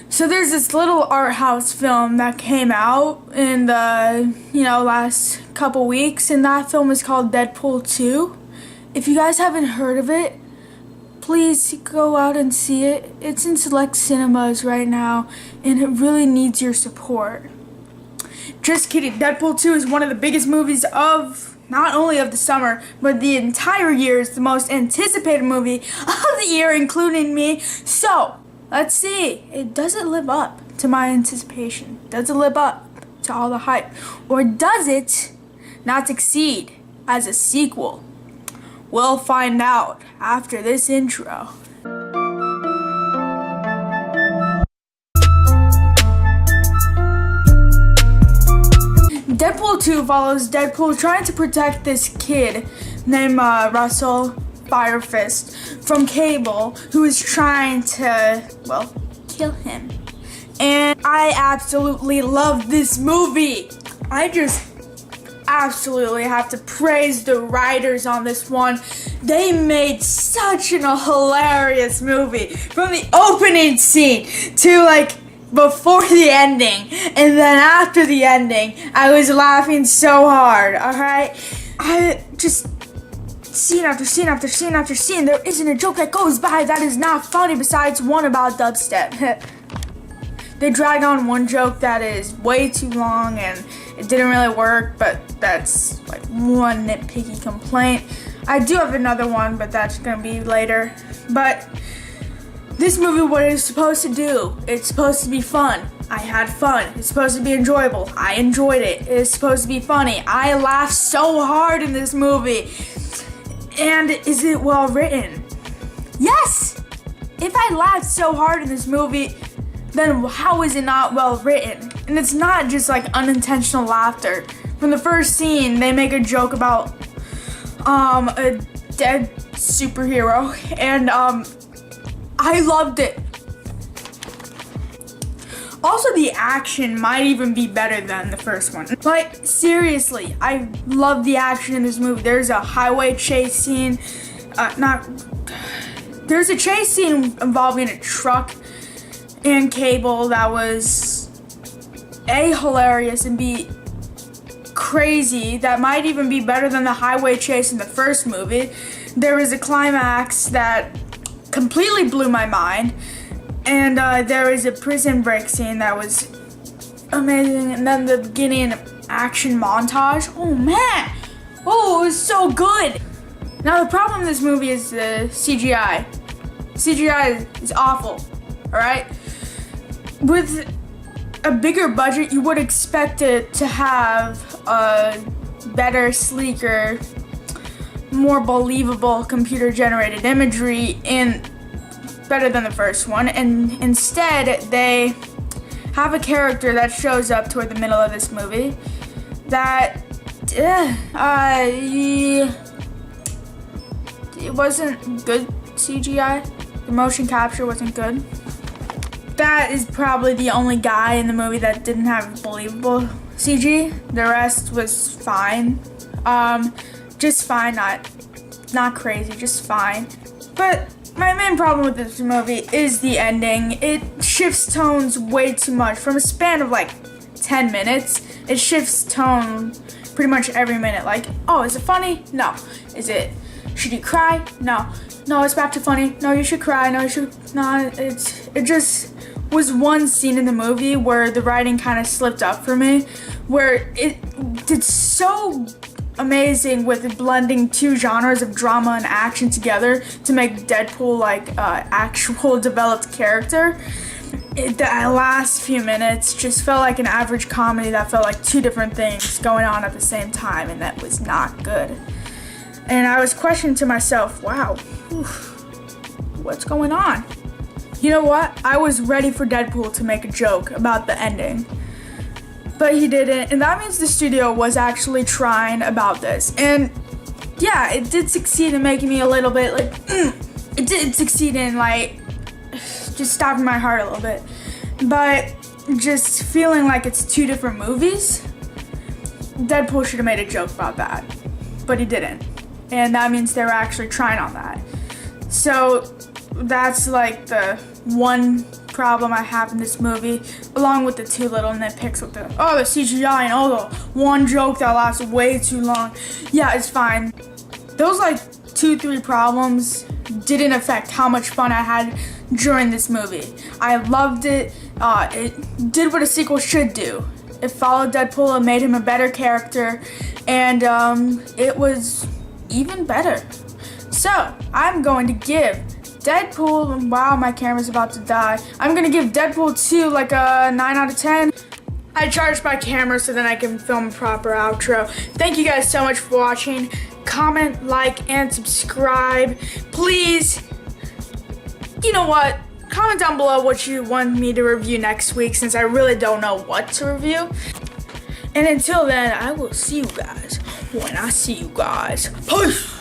So there's this little art house film that came out in the, last couple weeks, and that film is called Deadpool 2. If you guys haven't heard of it, please go out and see it. It's in select cinemas right now, and it really needs your support. Just kidding. Deadpool 2 is one of the biggest movies of, not only of the summer, but the entire year. It's the most anticipated movie of the year, including me. So, let's see. Does it live up to my anticipation? Does it live up to all the hype? Or does it not succeed as a sequel? We'll find out after this intro. Deadpool 2 follows Deadpool trying to protect this kid named Russell Firefist from Cable, who is trying to, kill him. And I absolutely love this movie. I just absolutely have to praise the writers on this one. They made such a hilarious movie. From the opening scene to before the ending, and then after the ending, I was laughing so hard, alright? I just, scene after scene after scene after scene, there isn't a joke that goes by that is not funny besides one about dubstep. They drag on one joke that is way too long and it didn't really work, but that's one nitpicky complaint. I do have another one, but that's gonna be later. But this movie, what it's supposed to do, it's supposed to be fun. I had fun. It's supposed to be enjoyable. I enjoyed it. It's supposed to be funny. I laughed so hard in this movie. And is it well written? Yes! If I laughed so hard in this movie, then how is it not well written? And it's not just unintentional laughter. From the first scene, they make a joke about a dead superhero, and I loved it. Also, the action might even be better than the first one. Seriously, I love the action in this movie. There's a highway chase scene. There's a chase scene involving a truck and Cable that was A, hilarious, and B, crazy. That might even be better than the highway chase in the first movie. There was a climax that completely blew my mind, and there was a prison break scene that was amazing, and then the beginning action montage. Oh man, it was so good. Now the problem in this movie is the CGI. CGI is awful, alright? With a bigger budget, you would expect it to have a better, sleeker, more believable computer-generated imagery and better than the first one, and instead they have a character that shows up toward the middle of this movie that it wasn't good CGI. The motion capture wasn't good. That is probably the only guy in the movie that didn't have believable CG. The rest was fine. Just fine, not crazy, just fine. But my main problem with this movie is the ending. It shifts tones way too much. From a span of 10 minutes, it shifts tone pretty much every minute. Oh, is it funny? No. Should you cry? No. No, it's back to funny. No, you should cry. No, you should not. It just was one scene in the movie where the writing kind of slipped up for me, where it did so amazing with blending two genres of drama and action together to make Deadpool actual developed character. The last few minutes just felt like an average comedy that felt like two different things going on at the same time, and that was not good. And I was questioning to myself, wow, what's going on? You know what? I was ready for Deadpool to make a joke about the ending, but he didn't, and that means the studio was actually trying about this. And yeah, it did succeed in making me a little bit it did succeed in just stopping my heart a little bit, but just feeling like it's two different movies. Deadpool should have made a joke about that, but he didn't, and that means they were actually trying on that. So that's the one problem I have in this movie, along with the two little nitpicks with the CGI and the one joke that lasted way too long. Yeah, it's fine. Those like 2-3 problems didn't affect how much fun I had during this movie. I loved it. It did what a sequel should do. It followed Deadpool and made him a better character, and it was even better. So, I'm going to give Deadpool, wow, my camera's about to die. I'm going to give Deadpool 2 like a 9 out of 10. I charged my camera so then I can film a proper outro. Thank you guys so much for watching. Comment, like, and subscribe. Please, you know what? Comment down below what you want me to review next week, since I really don't know what to review. And until then, I will see you guys when I see you guys. Peace!